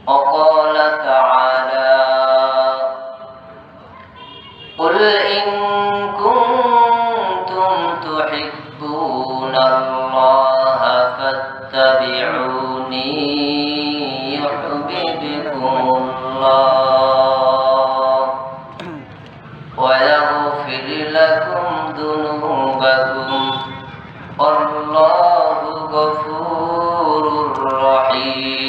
وقال تعالى قل إن كنتم تحبون الله فاتبعوني يحببكم الله ويغفر لكم ذنوبكم والله غفور رحيم.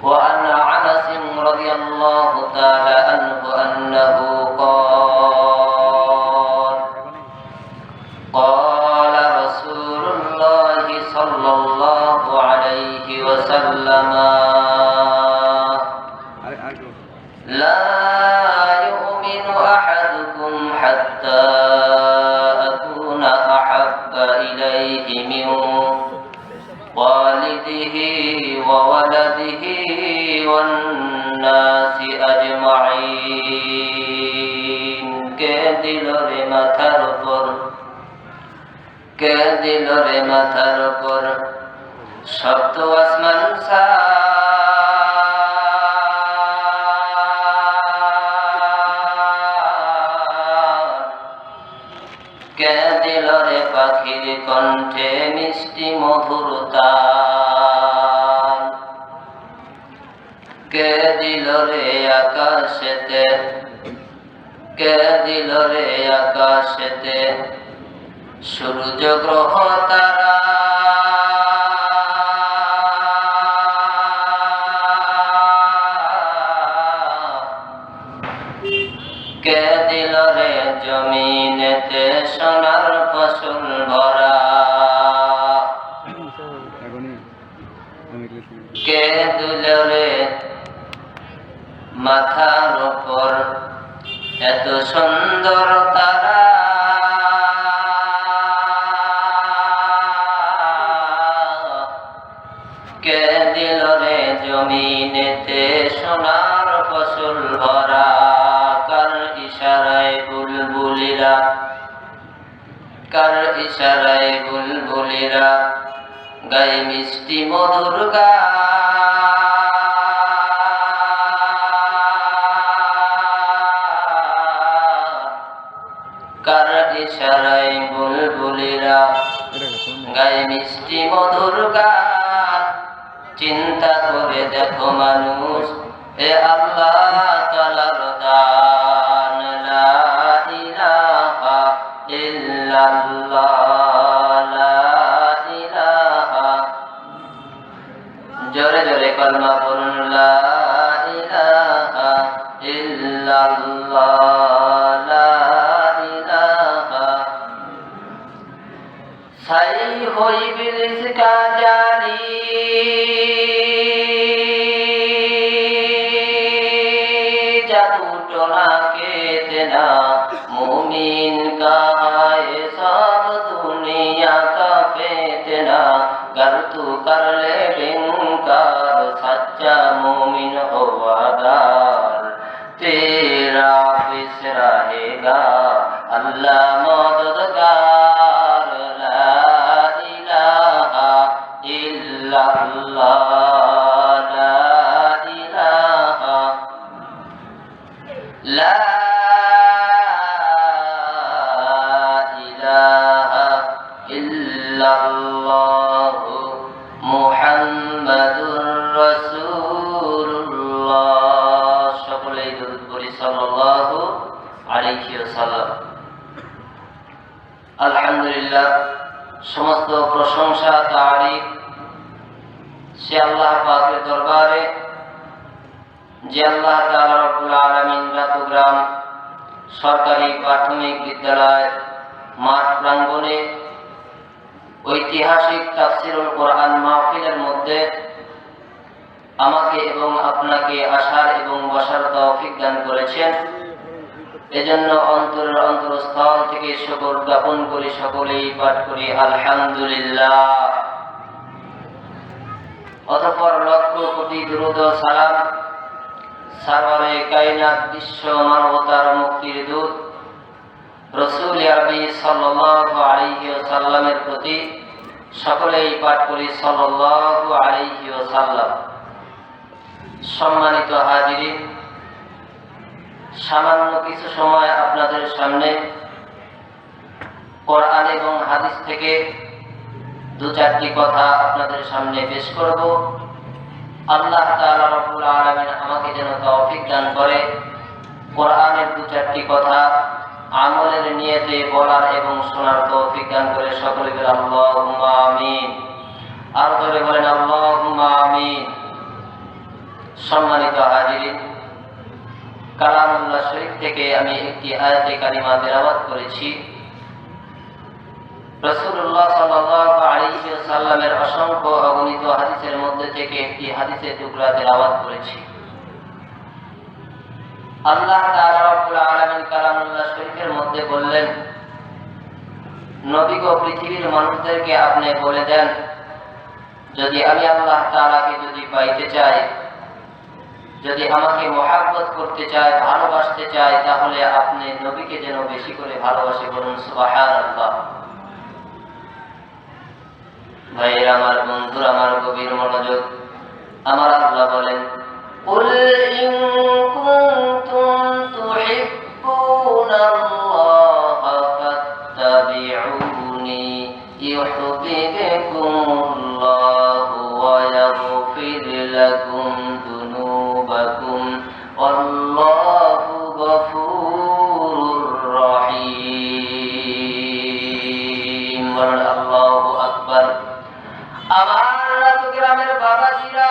وعن أنس رضي الله تعالى عنه أنه قال رسول الله صلى الله عليه وسلم لا يؤمن أحدكم حتى أكون أحب إليه من والده وولده والناس أجمعين. কে দিল রে মাথার উপর সপ্ত আসমান কে দিল রে পাখির কণ্ঠে মিষ্টি মধুরতা, কে দিল রে আকাশেতে, কে দিল রে আকাশেতে সূর্য গ্রহ তারা, কে দিল রে জমিনেতে সোনার ফসল ভরা, কে দিল রে মাথার উপর এত সুন্দর তারা, কে দিল রে জমিনেতে সোনার ফসল ভরা। কার ইশারায় বুলবুলিরা, কার ইশারায় বুলবুলিরা গায়ে মিষ্টি মধুর কার ইশারায় বুলবুলিরা গায়ে মিষ্টি মধুর গান। চিন্তা করে দেখো মানুষ এ আল্লাহ তাআলার দান। লা ইলাহা ইল্লাল্লাহ, লা ইলাহা, জোরে জোরে কলমা পড়ুন, লা ইলাহা ইল্লাল্লাহ, লা ইলাহা। ছাই হই ইবলিস কা জালি, जादू टोना के देना मोमिन का है सब दुनिया का फेतना। गर तू कर ले बिंकार सच्चा मोमिन हो वफादार, तेरा विस रहेगा अल्लाह मददगार। ला इलाहा इल्लल्लाह, لا إله إلا الله محمد رسول الله। সকলেই দরুদ পড়ি সাল্লাল্লাহু আলাইহি ওয়াসাল্লাম। আলহামদুলিল্লাহ, সমস্ত প্রশংসা তারিফ সে আল্লাহ পাকের দরবারে যে আল্লাহ তাআলা রব্বুল আলামিন রাতুগ্রাম সরকারি প্রাথমিক বিদ্যালয় মাঠ প্রাঙ্গণে ঐতিহাসিক তাফসীরুল কোরআন মাহফিলের মধ্যে আমাকে এবং আপনাকে আসার এবং বসার তৌফিক দান করেছেন। এজন্য অন্তরের অন্তরস্থল থেকে শুকর জ্ঞাপন করি, সকলেই পাঠ করি আলহামদুলিল্লাহ। অতঃপর লক্ষ কোটি দুরূদ ও সালাম সারওয়ারে কায়নাত বিশ্ব মানবতার মুক্তির দূত রাসূল আরবি সাল্লাল্লাহু আলাইহি ওয়াসাল্লামের প্রতি সকলেই পাঠ করি সাল্লাল্লাহু আলাইহি ওয়াসাল্লাম। সম্মানিত হাজিরিন, সামান্য কিছু সময় আপনাদের সামনে কোরআন এবং হাদিস থেকে দু চারটি কথা আপনাদের সামনে পেশ করব। আল্লাহ তাআলা রব্বুল আলামিন আমাকে যেন তৌফিক দান করে কোরআনের দু চারটি কথা আমলের নিয়তে বলার এবং শোনার তৌফিক দান করে। সকলে বলেন আল্লাহুম্মা আমিন। আর জোরে বলেন আল্লাহুম্মা আমিন। সম্মানিত হাজিরিন, কালামুল্লাহ শরীফ থেকে আমি একটি আয়াতে কারিমা তেলাওয়াত করেছি। রাসূলুল্লাহ সাল্লাল্লাহু আলাইহি ওয়াসাল্লামের অসংখ্য অগণিত হাদিসের মধ্যে থেকে একটি হাদিসের টুকরা তেলাওয়াত করেছি। আল্লাহ তাআলা রব্বুল আলামিন কালামুল্লাহ শরীফের মধ্যে বললেন, নবী গো, পৃথিবীর মানুষদেরকে আপনি বলে দেন, যদি আমি আল্লাহ তাআলাকে যদি পাইতে চাই, যদি আমাকে মহব্বত করতে চাই, ভালোবাসতে চাই, তাহলে আপনি নবীকে যেন বেশি করে ভালোবাসে। বলুন সুবহানাল্লাহ। ভাইরা আমার, বন্ধুরা আমার, গভীর মনোযোগ। আমার আল্লাহ বলেন, কুল ইন কুনতুম তুহিব্বুনাল্লাহা ফাত্তাবিউনি ইউহিব্বুকুমুল্লাহু ওয়া ইয়াগফির লাকুম যুনুবাকুম আল্লাহু গফুরুর রহিম। আল্লাহু আকবার। আমার গ্রামের বাবাজিরা,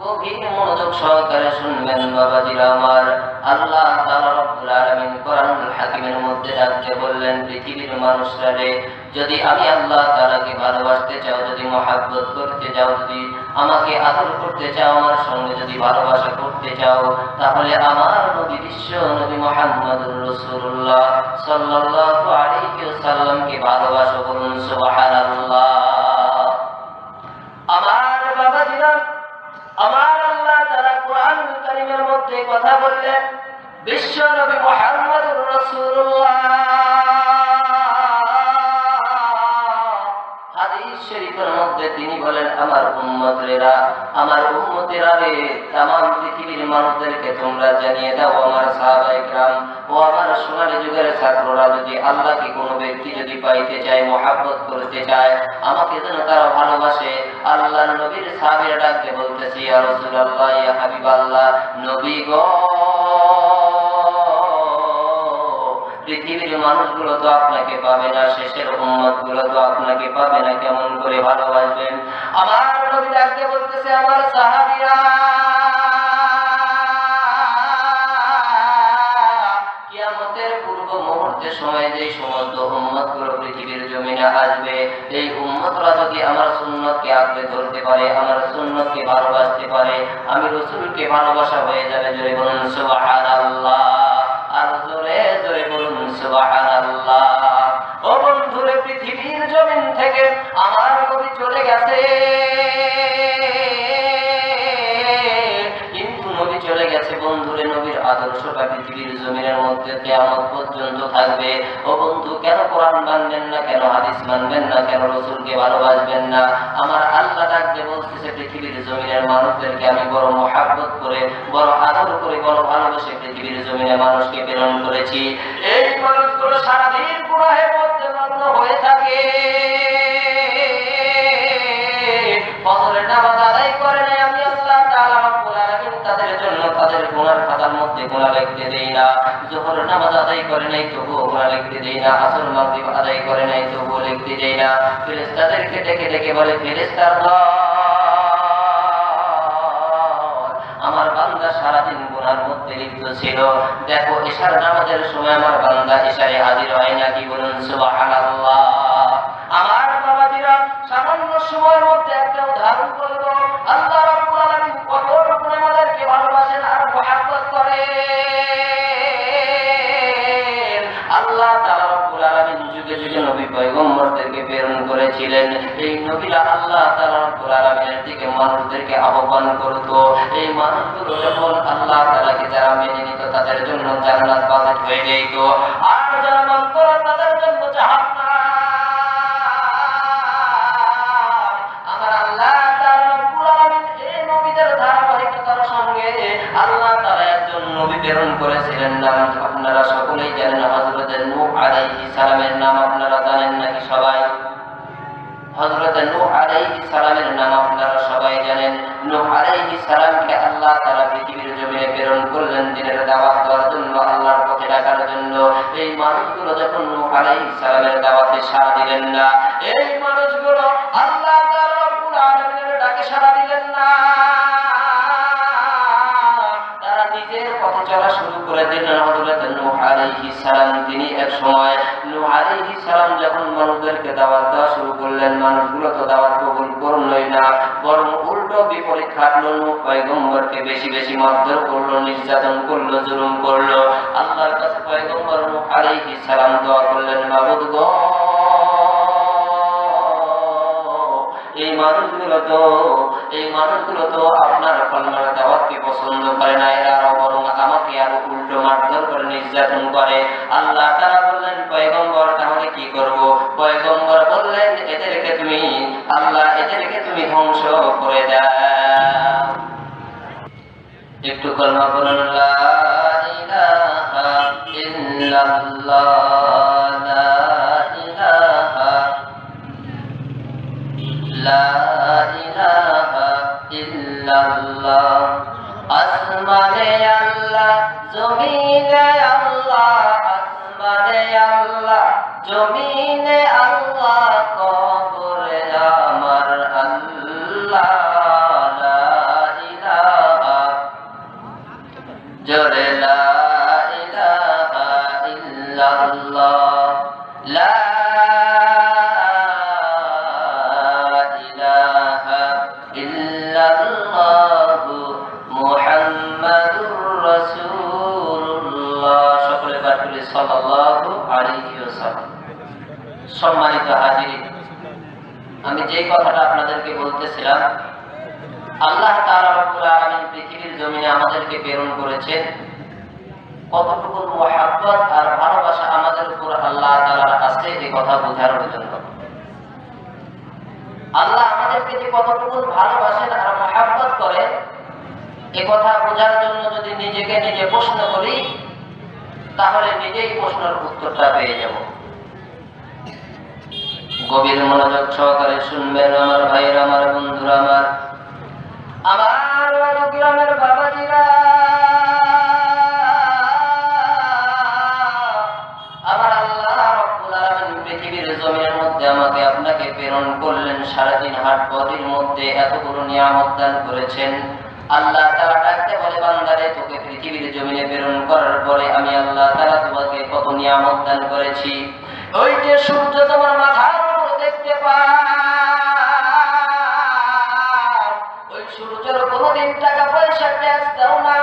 গভীর মনোযোগ সহকারে শুনবেন বাবাজিরা আমার। আল্লাহ তাআলা রব্বুল আলামিন কোরআনুল হাকিমের মধ্যে রাখতে বললেন, পৃথিবীর মানুষরা রে, যদি আমি আল্লাহ তাআলাকে ভালোবাসতে চাও, যদি মহব্বত করতে চাও, যদি আমাকে আদর করতে চাও, আমার সঙ্গে যদি ভালোবাসা করতে চাও, তাহলে আমার নবী, বিশ্ব নবী মুহাম্মদুর রাসূলুল্লাহ সাল্লাল্লাহু আলাইহি ওয়াসাল্লামকে ভালোবাসো। বলুন সুবহানাল্লাহ। আমার বাবাজিরা, আমার আল্লাহ তাআলা কোরআনুল কারীমের মধ্যে কথা বললেন, বিশ্ব নবী মুহাম্মদুর রাসূলুল্লাহ হাদিস শরীফের মধ্যে তিনি বলেন, আমার উম্মতেরা, আমার উম্মতেরা রে, तमाम পৃথিবীর মানুষদেরকে তোমরা জানিয়ে দাও, আমার সাহাবায়ে কেরাম ও আমার সোনালী যুগের ছাত্ররা, যদি আল্লাহকে কোনো ব্যক্তি যদি পাইতে চায়, মহব্বত করতে চায়, আমাকে যেন তারা ভালোবাসে। আল্লাহর নবীর সাহাবীরা ডাকতে বলতেছি, ইয়া রাসূলুল্লাহ, ইয়া হাবিবাল্লাহ, নবী গো, পৃথিবীর মানুষগুলো তো আপনাকে পাবে না, শেষের উম্মতগুলো তো আপনাকে পাবে না, কেমন করে ভালোবাসবেন? আমার নবী ডাকতে বলতেছে, আমার সাহাবীরা, কিয়ামতের পূর্ব মুহূর্তে সময় যে সমস্ত উম্মতগুলো পৃথিবীর জমিনে আসবে, এই উম্মতরা যদি আমার সুন্নতকে আঁকড়ে ধরতে পারে, আমার সুন্নতকে ভালোবাসতে পারে, আমি রাসূলকে ভালোবাসা হয়ে যাবে। জোরে বলুন সুবহানাল্লাহ। আর জোরে জোরে বলুন সুবহানাল্লাহ। ও বন্ধুরে, পৃথিবীর জমিন থেকে আমার নবী চলে গেছে, কিন্তু নবী চলে গেছে বন্ধুরে, নবীর আদর্শটা পৃথিবীর জমিনের মধ্যে কিয়ামত পর্যন্ত থাকবে। ও বন্ধু, কেন কোরআন মানবেন না, কেন হাদিস মানবেন না, কেন রাসূলকে ভালোবাসবেন না? আমার আল্লাহ ডাকতে বলতেছে, পৃথিবীর জমিনের মানুষদেরকে আমি বড় মহব্বত করে, বড় আদর করে, বড় ভালোবেসে পৃথিবীর জমিনে মানুষকে প্রেরণ করেছি। এই মানুষগুলো সারাদিন গুনাহের মধ্যে মগ্ন হয়ে থাকে, ফজরের নামাজ আদায় করে নাই, আমি আল্লাহ তাআলা রব্বুল আলামিন তাদের জন্য তাদের গুনার খাতার মধ্যে গুনাহ লিখতে দেই না। যোহরের নামাজ আদায় করে নাই, তবুও গুনাহ লিখতে দেই না। আসর মাগরিব আদায় করে নাই, তবুও লিখতে দেই না। ফেরেশতাদেরকে ডেকে ডেকে বলে, ফেরেশতার দল, আমার বান্দা সারাদিন গুনার মধ্যে লিপ্ত ছিল, দেখো ইশার নামাজের সময় আমার বান্দা ইশারে হাজির হয় নাকি? বলুন সুবহানাল্লাহ। আমার বাবাজিরা, সামান্য সময়ের মধ্যে একটা উদাহরণ বলব, আল্লাহ রাব্বুল আলামিন কত রকম আমাদেরকে ভালোবাসেন আর মহব্বত করেন। আল্লাহ তাআলা রব্বুল আলামিন যুগে যুগে নবী পয়গম্বরদেরকে প্রেরণ করেছিলেন। এই নবীরা আল্লাহ তাআলা রব্বুল আলামিনের দিকে মানুষদেরকে আহ্বান করত। এই মানুষগুলো যখন আল্লাহ তাআলাকে যারা মেনে নিত তাদের জন্য জান্নাত বাজেট হয়ে যেত, আর যারা মানত না তাদের জন্য জাহান্নাম। আমার আল্লাহ তাআলা রব্বুল আলামিন এই নবীদের ধারাবাহিকতার সঙ্গে আল্লাহ তাআলা একজন নবী প্রেরণ করেছিলেন। নাম আপনারা সকলেই জানেন, হযরত নূহ আলাইহিস সালামের নাম আপনারা জানেন নাকি সবাই? হযরত নূহ আলাইহিস সালামের নাম আপনারা সবাই জানেন। নূহ আলাইহিস সালামকে আল্লাহ তাআলা পৃথিবীর জমিনে প্রেরণ করলেন দিনের দাওয়াত দেওয়ার জন্য, আল্লাহর পথে ডাকার জন্য। এই মানুষগুলো যখন নূহ আলাইহিস সালামের দাওয়াতে সাড়া দিলেন না, এই মানুষগুলো আল্লাহ তাআলা রব্বুল আলামিনের ডাকে সাড়া দিলেন না, তারা নিজের পথে চলা শুরু করে দিলেন। হযরত নূহ আলাইহিস সালাম তিনি এক সময় নূহ আলাইহিস সালাম যখন মানুষদেরকে দাওয়াত দেওয়া শুরু করলেন, মানুষগুলো তো দাওয়াত কবুল করলই না, বরং উল্টো বিপরীত খাটলো। নূহ পয়গম্বরকে বেশি বেশি মারধর করলো, নির্যাতন করলো, জুলুম করলো। আল্লাহর কাছে পয়গম্বর নূহ আলাইহিস সালাম দোয়া করলেন, মাবুদ গো, এই মানুষগুলো তো আপনার কলমার দাওয়াতকে পছন্দ করে না, এরা বরং আমাকে আরো উল্টো মারধর করে, নির্যাতন করে। আল্লাহ তাআলা বললেন, পয়গম্বর তাহলে কি করব? পয়গম্বর বললেন, এদেরকে তুমি ধ্বংস করে দাও। একটু কলমা পড়ুন, লা ইলাহা ইল্লাল্লাহ, লা ইলাহা ইল্লাল্লাহ। আসমানে আল্লাহ, জমিনে আল্লাহ, আসমানে আল্লাহ, জমিনে আল্লাহ, কবরে আমার আল্লাহ, লা ইলাহা, জোরে লা ইলাহা ইল্লাল্লাহ, লা সম্মানিত হাজিরিন, আমি যে কথাটা আপনাদেরকে বলতেছিলাম, আল্লাহ তাআলা রব্বুল আলামিন পৃথিবীর জমিনে আমাদেরকে প্রেরণ করেছেন, কতটুকু মুহাব্বত আর ভালোবাসা আমাদের উপর আল্লাহ তাআলার আছে এই কথা বোঝানোর জন্য। আল্লাহ আমাদেরকে যে কতটুকু ভালোবাসেন আর মুহাব্বত করেন এ কথা বোঝার জন্য যদি নিজেকে নিজে প্রশ্ন করি, তাহলে নিজেই প্রশ্নের উত্তরটা পেয়ে যাব। গভীর মনোযোগ সহকারে শুনবেন আমার ভাইরা, আমার বন্ধুরা, আমার গ্রামের বাবাজিরা, আমার আল্লাহ রাব্বুল আলামিন পৃথিবীর জমিনের মধ্যে আমাকে আপনাকে প্রেরণ করলেন। 3.5 হাত পথের মধ্যে এতগুলো নিয়ামত দান করেছেন। আল্লাহ তাআলা ডাকতে বলে, বান্দারে তোকে পৃথিবীর জমিনে প্রেরণ করার পরে আমি আল্লাহ তাআলা তোমাকে কত নিয়ামত দান করেছি। ওই যে সূর্য তোমার মাথার উপরে দেখতে পাও, ওই সূর্যের কোনোদিন টাকা পয়সা ট্যাক্স দাও না,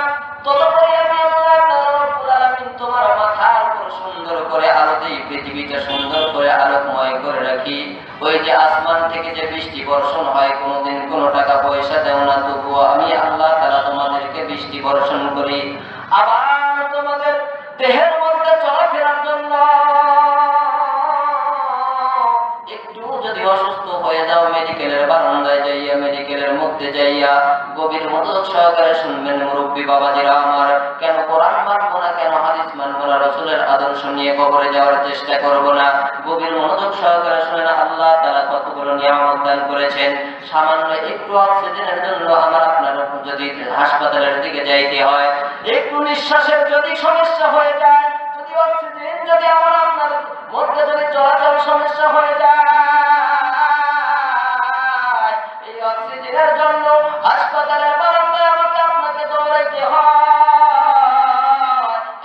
ততপরে আমি আল্লাহ তাআলা রব্বুল আলামিন তোমার মাথার উপর সুন্দর করে আলো দেই, পৃথিবীটা সুন্দর করে আলোকময় করে রাখি। ওই যে আসমান থেকে যে বৃষ্টি বর্ষণ হয়, কোনোদিন কোনো টাকা পয়সা দেও না, তবুও আমি আল্লাহ তাআলা তোমাদেরকে বৃষ্টি বর্ষণ করি। আবার তোমাদের দেহের মধ্যে চলাফেরার জন্য একটু যদি অসুস্থ হয়ে যাও, মেডিকেলের বারান্দায় যাইয়া, মেডিকেলের মধ্যে যাইয়া গভীর মনোযোগ সহকারে শুনবেন মুরব্বী বাবাজিরা আমার, কেন কোরআন মানবো না, কেন হাদিস মানবো না, রাসূলের আদর্শ নিয়ে কবরে যাওয়ার চেষ্টা করবো না? গভীর মনোযোগ সহকারে শুনেন, আল্লাহ তাআলা কতগুলো নিয়ামত দান করেছেন। সামান্য একটু অক্সিজেনের জন্য আমার আপনার যদি হাসপাতালের দিকে যাইতে হয়, একটু নিঃশ্বাসের যদি সমস্যা হয়ে যায়, যদি অক্সিজেন যদি আমার আপনার মধ্যে যদি চলাচল সমস্যা হয়ে যায়, এই অক্সিজেনের জন্য হাসপাতালের বারান্দায় আমাকে আপনাকে দৌড়াইতে হয়।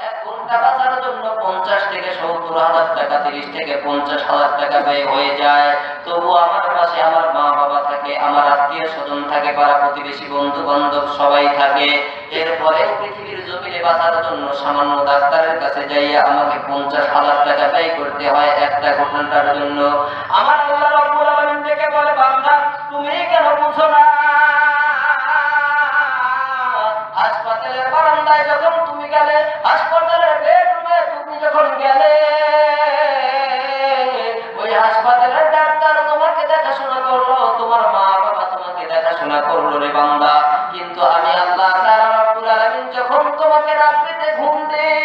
1 ঘন্টা বাঁচার জন্য 50 থেকে 70,000 টাকা, 30 থেকে 50,000 টাকা ব্যয় হয়ে যায়। তবু আমার পাশে আমার মা বাবা থাকে, আমার আত্মীয় স্বজন থাকে, পাড়া প্রতিবেশী, বন্ধু বান্ধব সবাই থাকে। এরপরে পৃথিবীর জমিনে বাঁচার জন্য সামান্য ডাক্তারের কাছে যাইয়া আমাকে 50,000 টাকা ব্যয় করতে হয় একটা ঘটনার জন্য। আমার আল্লাহ রাব্বুল আলামিন ডেকে বলে, বান্দা তুমি কেন বুঝো না? হাসপাতালের বারান্দায় যখন তুমি গেলে, হাসপাতালের বেডরুমে তুমি যখন গেলে, ওই হাসপাতালের ডাক্তার তোমাকে দেখাশোনা করলো, তোমার মা বাবা তোমাকে দেখাশোনা করলো রে বান্দা। কিন্তু আমি আল্লাহ তাআলা রাব্বুল আলামিন যখন তোমাকে রাত্রিতে ঘুম দেই,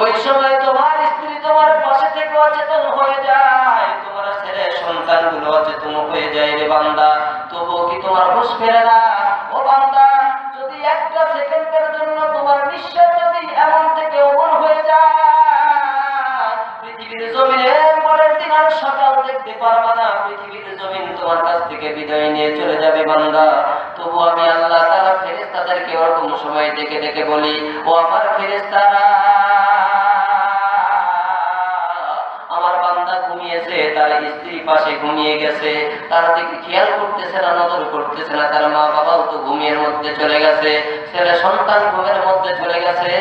ওই সময় তোমার স্ত্রী তোমার পাশে থেকে অচেতন হয়ে যায়, তোমার ছেলে সন্তানগুলো অচেতন হয়ে যায় রে বান্দা। তবুও কি তোমার হুঁশ ফেরে না? ও বান্দা, যদি একটা সেকেন্ডের জন্য তোমার নিঃশ্বাস যদি এমন থেকে অমর হয়ে যায়, পৃথিবীর জমিনে পরের দিন আর সকাল দেখতে পারবা না, পৃথিবীর জমিন তোমার কাছ থেকে বিদায় নিয়ে চলে যাবে বান্দা। তবু আমি আল্লাহ তাআলা ফেরেশতাদেরকে ওরকম সময় ডেকে ডেকে বলি, ও আমার ফেরেশতারা, আমার বান্দা ঘুমিয়েছে, তার স্ত্রী পাশে ঘুমিয়ে গেছে, তার দিকে খেয়াল করতেছে না, নজর করতেছে না, তার মা বাবাও তো ঘুমের মধ্যে চলে গেছে, ছেলে সন্তান ঘুমের মধ্যে চলে গেছে,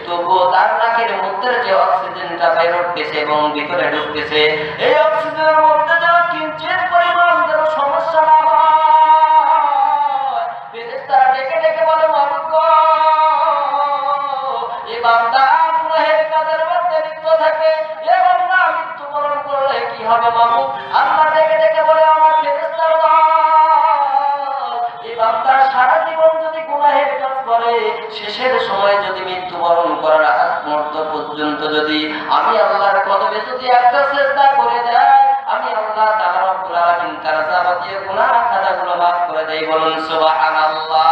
তবুও তার নাকের মধ্যে যে অক্সিজেনটা বের হচ্ছে এবং ভিতরে ঢুকতেছে, এই অক্সিজেনের মধ্যে যেন কিঞ্চিত পরিমাণ যেন সমস্যা না হয়। ফেরেশতারা ডেকে ডেকে বলে, মাবুদ গো, এই বান্দা গুনাহের কাজের মধ্যে লিপ্ত থাকে, এ বান্দা মৃত্যুবরণ করলে কি হবে মাবুদ? আল্লাহ ডেকে ডেকে বলে, আমার ফেরেশতার দল, এই বান্দা সারা জীবন যদি গুনাহের কাজ করে, শেষের সময় যদি মৃত্যুবরণ করার আগ মুহূর্ত পর্যন্ত যদি আমি আল্লাহর কদমে যদি একটা সিজদা করে দেয়, আমি আল্লাহ তাআলা রব্বুল আলামিন তার যাবতীয় গুনাহ খাতাগুলো মাফ করে দেই। বলুন সুবহানাল্লাহ।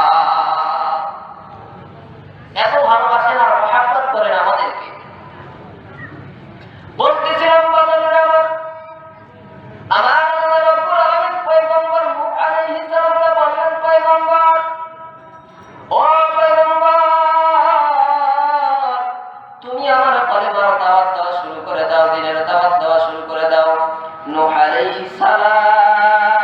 এত ভালোবাসেন আর মহব্বত করেন আমাদেরকে। বলতেছিলাম বাজারে আমার আল্লাহ রাব্বুল আলামিন পয়গম্বর নূহ আলাইহিস সালামকে বললেন, পয়গম্বর, ও পয়গম্বর, তুমি আমার কলেমার দাওয়াত দেওয়া শুরু করে দাও, দ্বীনের দাওয়াত দেওয়া শুরু করে দাও। নূহ আলাইহিস সালাম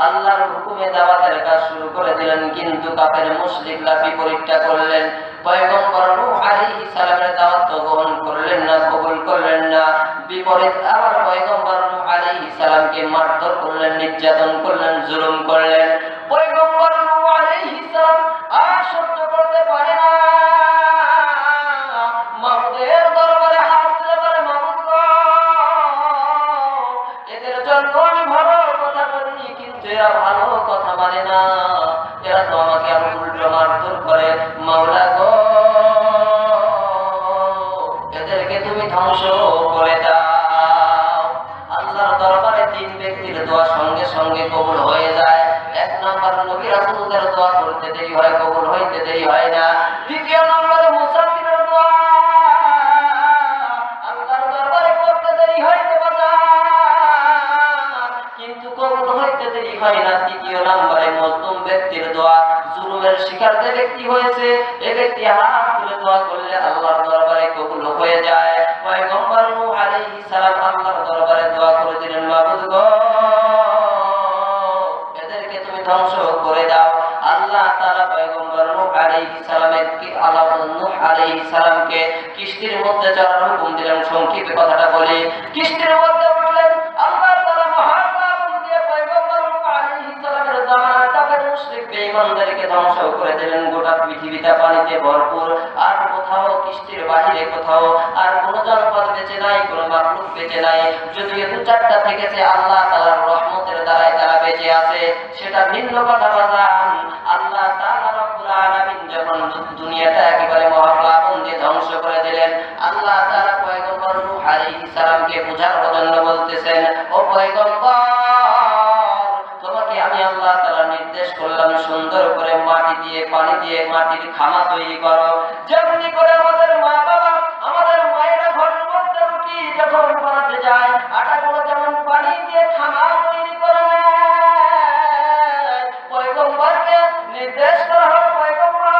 আল্লাহর হুকুমে দাওয়াতের কাজ শুরু করে দিলেন, কিন্তু কাফের মুশরিকরা বিপরীতটা করলেন। পয়গম্বর নূহ আলাইহিস সালামের দাওয়াত গ্রহণ করলেন না, কবুল করলেন না, বিপরীত আবার পয়গম্বর নূহ আলাইহিস সালামকে মারধর করলেন, নির্যাতন করলেন, জুলুম করলেন। পয়গম্বর নূহ আলাইহিস সালাম আর সহ্য করতে পারে না, মাবুদের দরবারে হাত তুলে বলে, মাবুদ গো, এদের জন্য আমি ভালো কথা বলি, কিন্তু এরা ভালো কথা মানে না, এরা তো আমাকে আর উল্টো মারধর করে, মাওলা গো, এদেরকে তুমি ধ্বংস করে দাও। আল্লাহর দরবারে তিন ব্যক্তির দোয়া সঙ্গে সঙ্গে কবুল হয়ে যায়। এক নম্বর নবী রাসূলদের দোয়া করতে দেরি হয়, কবুল হইতে দেরি হয় না। দ্বিতীয় নম্বরে মুসাফিরের দোয়া আল্লাহর দরবারে করতে দেরি হইতে পারে কিন্তু কবুল হইতে দেরি হয় না। তৃতীয় নম্বরে মজলুম ব্যক্তির দোয়া, জুলুমের শিকার যে ব্যক্তি হয়েছে, এই ব্যক্তি হাত তুলে দোয়া করলে আল্লাহর দরবারে কবুল হয়ে যায়। পয়গম্বর নূহ আলাইহিস সালাম আল্লাহর দরবারে দোয়া করে দিলেন, মাবুদ গো, এদেরকে তুমি ধ্বংস করে দাও। আল্লাহ তাআলা পয়গম্বর নূহ আলাইহিস সালামকে কিস্তির মধ্যে চড়ার হুকুম দিলেন। সংক্ষেপে কথাটা বলি, কিস্তির মধ্যে উঠলেন। আল্লাহ তাআলা মহান আগুন দিয়ে পয়গম্বর নূহ আলাইহিস সালামের জামানার কাফের মুশরিক বেঈমানদেরকে ধ্বংস করে দিলেন। গোটা পৃথিবীটা পানিতে ভরপুর, আর কোথাও কিস্তির বাহিরে কোথাও আর কোনো জনপদ বেঁচে নাই, কোনো মাখলুক বেঁচে নাই। যদিও দু চারটা থেকেছে, আল্লাহ তাআলার রহমতের দ্বারাই তারা বেঁচে আছে, সেটা ভিন্ন কথা। বাজান, আল্লাহ তাআলা রব্বুল আলামিন যখন দুনিয়াটা একেবারে মহাপ্লাবন দিয়ে ধ্বংস করে দিলেন, আল্লাহ তাআলা পয়গম্বর নূহ আলাইহিস সালামকে বোঝানোর জন্য বলতেছেন, ও পয়গম্বর, তোমাকে আমি আল্লাহ তাআলা নির্দেশ করলাম সুন্দর করে মাটি দিয়ে, পানি দিয়ে মাটির খামা তৈরি করো। যেমনি করে আমাদের মা বাবা, আমাদের মায়েরা ঘরের মধ্যে রুটি যখন বানাতে যায়, আটাগুলো যেমন পানি দিয়ে খামা তৈরি করে নেয়, পয়গম্বরকে নির্দেশ করা হয়, পয়গম্বর,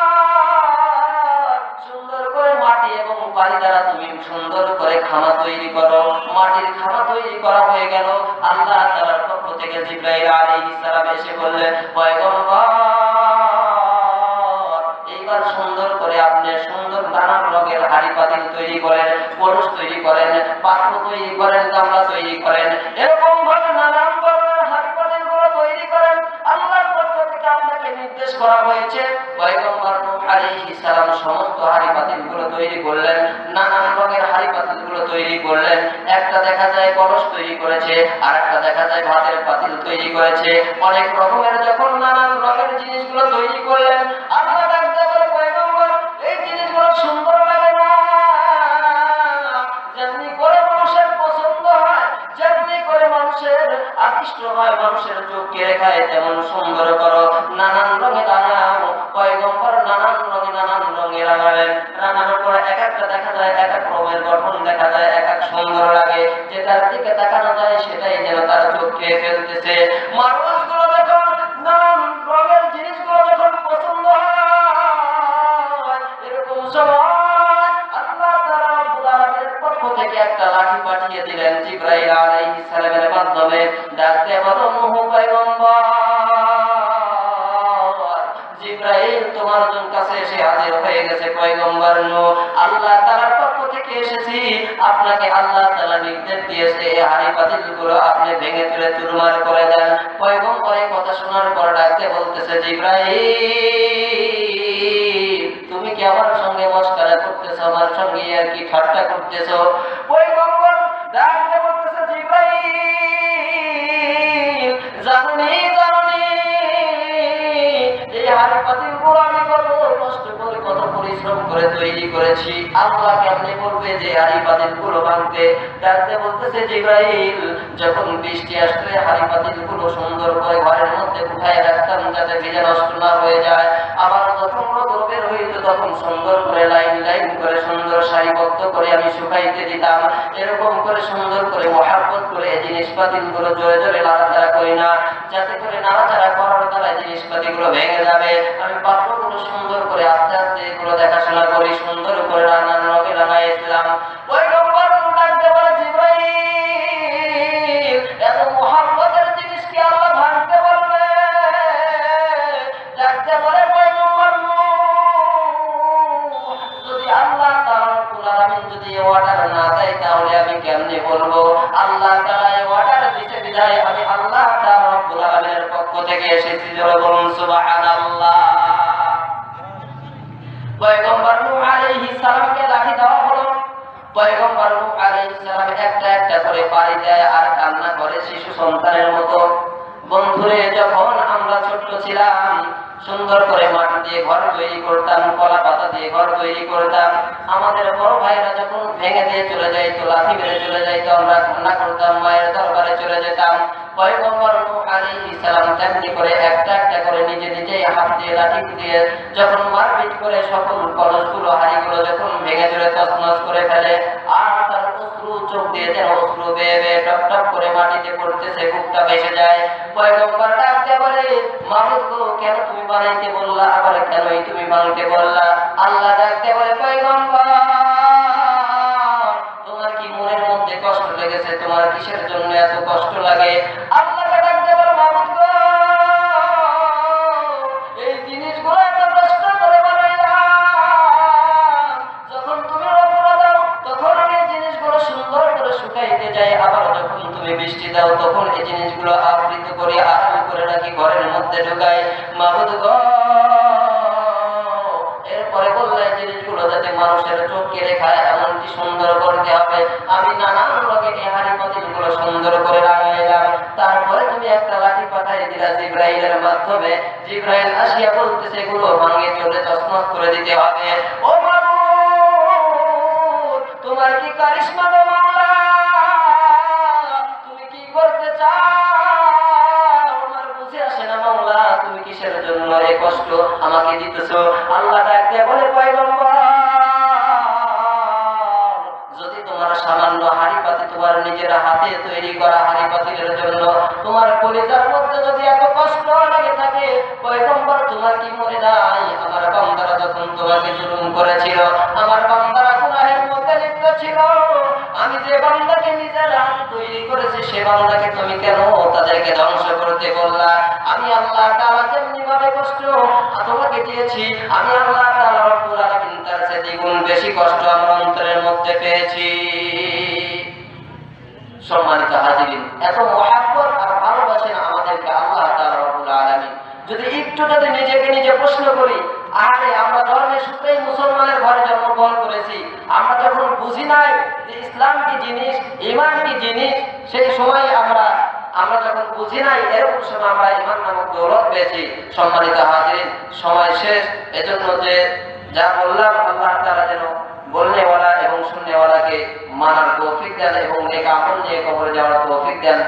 সুন্দর করে মাটি এবং পানি দ্বারা তুমি সুন্দর করে খামা তৈরি করো। মাটির খামা তৈরি করা হয়ে গেল। আল্লাহ তাআলার পক্ষ থেকে জিবরাইল আলাইহিস সালাম এসে বললেন, পয়গম্বর, এইবার সুন্দর করে আপনি সুন্দর নানান রঙের হাড়ি পাতিল তৈরি করেন, কলস তৈরি করেন, পাত্র তৈরি করেন, গামলা তৈরি করেন, এরকম ভাবে নানান ধরনের হাড়ি পাতিল গুলো তৈরি করেন। আল্লাহর পক্ষ থেকে আপনাকে নির্দেশ করা হয়েছে। পয়গম্বর নূহ আলাইহিস সালাম সমস্ত হাড়ি পাতিল গুলো তৈরি করলেন, নানান রঙের হাড়ি পাতিল গুলো তৈরি করলেন। একটা দেখা যায় কলস তৈরি করেছে, আর একটা দেখা যায় ভাতের পাতিল তৈরি করেছে। অনেক রকমের যখন নানান রঙের জিনিসগুলো তৈরি করলেন, আল্লাহ ডাকতে বলে পয়গম্বর এই জিনিসগুলো সুন্দর লাগে না? যেমনি করে মানুষের পছন্দ হয়, যেমনি করে মানুষের আকৃষ্ট হয়, মানুষের চোখ কেড়ে খায়, তেমন সুন্দর করো, নানান রঙে রাঙাও। পয়গম্বর নানান রঙে রাঙালেন। রাঙানোর পরে এক একটা দেখা যায় এক এক রঙের গঠন দেখা যায়, এক এক সুন্দর লাগে, যেটার দিকে তাকানো যায় সেটাই যেন তার চোখ খেয়ে ফেলতেছে। মানুষগুলো যখন নানান রঙের জিনিসগুলো যখন পছন্দ হয়, এরকম সময় আল্লাহ তাআলা রব্বুল আলামিনের পক্ষ থেকে একটা লাঠি পাঠিয়ে দিলেন জিবরাইল আলাইহিস সালামের মাধ্যমে। ডাকতে বলো নূহ পয়গম্বর, জিবরাইল তোমার কাছে এসে হাজির হয়ে গেছে পয়গম্বর নূহ, আল্লাহ তাআলার পক্ষ থেকে এসেছি। আপনাকে আল্লাহ তাআলা নির্দেশ দিয়েছে এই হাড়ি পাতিলগুলো আপনি ভেঙে ফেলে চুরমার করে দেন। পয়গম্বরের কথা শোনার পর ডাকতে বলতেছে জিবরাইল তুমি কি আমার সঙ্গে মশকরা করতেছো, আমার সঙ্গে আর কি ঠাট্টা করতেছো? পয়গম্বর ডাকতে বলতেছে জিবরাইল জানি এই হাড়ি পাতিলগুলো আমি কত কষ্ট করে কত পরিশ্রম করে তৈরি করেছি, আল্লাহ কেমনে বলবে যে হাড়ি পাতিলগুলো ভাঙতে? ডাকতে বলতেছে জিবরাইল যখন বৃষ্টি আসলে হাড়ি পাতিলগুলো সুন্দর করে ঘরের মধ্যে উঠায় রাখতাম যাতে ভিজে নষ্ট না হয়ে যায়। আবার যখন রোদ বের হইতো তখন সুন্দর করে লাইন লাইন করে সুন্দর সারিবদ্ধ করে আমি শুকাইতে দিতাম। এরকম করে সুন্দর করে মহাব্বত করে জিনিসপাতিগুলো জোরে জোরে নাড়াচাড়া করি না, যাতে করে নাড়াচাড়া করার দ্বারা জিনিসপাতিগুলো ভেঙে যাবে। আমি পাত্রগুলো সুন্দর করে আস্তে আস্তে এগুলো দেখাশোনা করি, সুন্দর করে নানান রঙে রাঙাইছিলাম। পয়গম্বর ডাকতে বলে জিবরাইল এত মহাব্বতের জিনিস কি আল্লাহ ভাঙতে বলবে? ডাকতে বলে পয়গম্বর যদি আল্লাহ তাআলা রব্বুল আলামিন যদি অর্ডার না দেয় তাহলে আমি কেমনে বলবো? আল্লাহ তাআলা অর্ডার দিতে বিদায় আমি আল্লাহ তাআলা রব্বুল আলামিনের পক্ষ থেকে এসেছি। জোরে বলুন সুবহানাল্লাহ। পয়গম্বর নূহ আলাইহিস সালামকে লাঠি দেওয়া হলো। পয়গম্বর নূহ আলাইহিস সালাম একটা একটা করে পাড়ি দেয় আর কান্না করে শিশু সন্তানের মতো। বন্ধুরে যখন আমরা ছোট্ট ছিলাম সুন্দর করে মাটি দিয়ে ঘর তৈরি করতাম, কলা পাতা দিয়ে ঘর তৈরি করতাম। আমাদের বড় ভাইরা যখন ভেঙে দিয়ে চলে যাইতো, লাঠি মেরে চলে যাইতো, আমরা কান্না করতাম, মায়ের দরবারে চলে যেতাম। পয়গম্বর নূহ আলাইহিস সালাম তেমনি করে একটা একটা করে নিজে নিজেই হাত দিয়ে লাঠি দিয়ে যখন মারপিট করে সকল কলসগুলো হাড়িগুলো যখন ভেঙে চলে তছনছ করে ফেলে, আর তার অশ্রু চোখ দিয়ে যেন অশ্রু বেয়ে বেয়ে টপ টপ করে মাটিতে পড়তেছে, বুকটা ভেসে যায়। পয়গম্বর ডাকতে বলে মাবুদ গো কেন তুমি বানাইতে বললা, আবার কেনই তুমি ভাঙতে বললা? আল্লাহ ডাকতে বলে পয়গম্বর তোমার কি মনের মধ্যে কষ্ট লেগেছে? তোমার কিসের জন্য এত কষ্ট লাগে? আল্লাহকে ডাকতে বলে মাবুদ গো এই জিনিসগুলো এত কষ্ট করে বানাইলাম, যখন তুমি রোদ দাও তখন আমি এই জিনিসগুলো সুন্দর করে শুকাইতে যাই, আবার যখন তুমি বৃষ্টি দাও তখন এই জিনিসগুলো আবৃত করে আড়াল করে রাখি, ঘরের মধ্যে ঢুকাই। মাবুদ গো এরপরে বললে জিনিসগুলো যাতে মানুষের চোখ কেড়ে খায় এমনটি সুন্দর করতে হবে। আমি নানান রঙের এই হাড়ি পাতিলগুলো সুন্দর করে লাগাইলাম। তারপরে তুমি একটা লাঠি পাঠিয়ে দিলা জিবরাইলের মাধ্যমে। জিবরাইল আসিয়া বলতেছে এগুলো ভাঙে চলে তছনছ করে দিতে হবে। ও মাবুদ তোমার কি কারিশমা গো মাওলা, তুমি কি করতে চাও? আমার বুঝে আসে না মাওলা, তুমি কিসের জন্য এই কষ্ট আমাকে দিতেছো? আল্লাহ ডাকতে বলে পয়গম্বর যদি তোমার সামান্য হাড়ি পাতিল তোমার নিজের হাতে তৈরি করা হাড়ি পাতিলের জন্য তোমার কলিজার মধ্যে যদি এত কষ্ট লেগে থাকে, পয়গম্বর তোমার কি মনে নাই আমার বান্দারা যখন তোমাকে জুলুম করেছিল, আমার বান্দারা গুনাহের মধ্যে লিপ্ত ছিল, আমি যে বান্দাকে নিজের হাতে তৈরি করেছে সে বান্দাকে তুমি কেন তাদেরকে ধ্বংস করতে বললা? আমি আল্লাহ তাআলা যেমনি ভাবে কষ্ট তোমাকে দিয়েছি, আমি আল্লাহ তাআলা রব্বুল আলামিন তার চেয়ে দ্বিগুণ বেশি কষ্ট আমরা অন্তরের মধ্যে পেয়েছি। সম্মানিত হাজিরিন, এত মহব্বত আর ভালোবাসেন আমাদেরকে আল্লাহ তাআলা রব্বুল আলামিন। যদি একটু যদি নিজেকে নিজে প্রশ্ন করি, আরে আমরা ধর্মের সূত্রেই মুসলমানের ঘরে জন্মগ্রহণ করেছি, আমরা যখন বুঝি নাই যে ইসলাম কি জিনিস, ঈমান কি জিনিস, সেই সময় আমরা যখন বুঝি নাই, এরকম সময় আমরা ঈমান নামক দৌলত পেয়েছি। সম্মানিত হাজিরিন, সময় শেষ, এজন্য যে যা বললাম আল্লাহ তাআলা যেন বলনেওয়ালা এবং শুননেওয়ালাকে মানার তৌফিক দেন এবং নেক আমল নিয়ে কবরে যাওয়ার তৌফিক দেন।